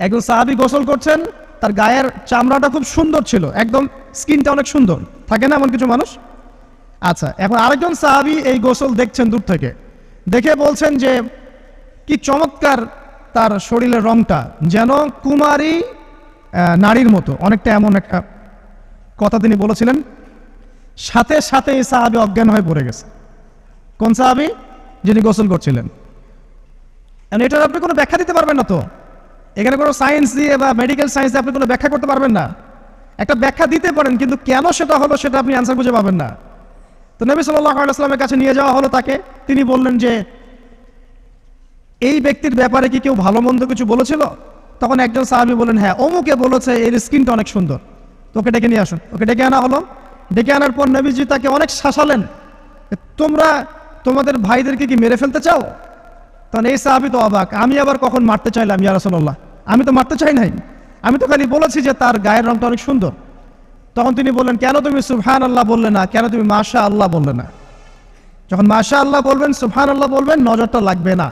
একজন সাহাবী গোসল করছেন, তার গায়ের চামড়াটা খুব সুন্দর ছিল, একদম স্কিনটা অনেক সুন্দর থাকে না এমন কিছু মানুষ। আচ্ছা, এখন আরেকজন সাহাবী এই গোসল দেখছেন দূর থেকে, দেখে বলছেন যে কি চমৎকার তার শরীরের রংটা, যেন কুমারী নারীর মতো, অনেকটা এমন একটা কথা তিনি বলেছিলেন। সাথে সাথে এই সাহাবী অজ্ঞান হয়ে পড়ে গেছে। কোন সাহাবী? যিনি গোসল করছিলেন। এটার আপনি কোনো ব্যাখ্যা দিতে পারবেন না তো, এখানে কোনো সায়েন্স দিয়ে বা মেডিকেল সায়েন্স দিয়ে আপনি কোনো ব্যাখ্যা করতে পারবেন না। একটা ব্যাখ্যা দিতে পারেন, কিন্তু কেন সেটা হলো সেটা আপনি আনসার খুঁজে পাবেন না। তো নবী সাল্লাল্লাহু আলাইহি ওয়াসাল্লামের কাছে নিয়ে যাওয়া হলো তাকে। তিনি বললেন যে এই ব্যক্তির ব্যাপারে কি কেউ ভালো মন্দ কিছু বলেছিল? তখন একজন সাহাবী বলেন, হ্যাঁ, অমুকে বলেছে এর স্কিনটা অনেক সুন্দর, তোকে ডেকে নিয়ে আসুন। ওকে ডেকে আনা হলো। ডেকে আনার পর নবীজি তাকে অনেক শাসালেন, তোমরা তোমাদের ভাইদেরকে কি মেরে ফেলতে চাও? তখন এই সাহাবী তো অবাক, আমি আবার কখন মারতে চাইলাম ইয়া রাসূলুল্লাহ? আমি তো মারতে চাই নাই, আমি তো খালি বলেছি যে তার গায়ের রংটা অনেক সুন্দর। তখন তিনি বললেন, কেন তুমি সুবহানাল্লাহ বললে না, কেন তুমি মাশাআল্লাহ বললে না? যখন মাশাআল্লাহ বলবেন, সুবহানাল্লাহ বলবেন, নজরটা লাগবে না।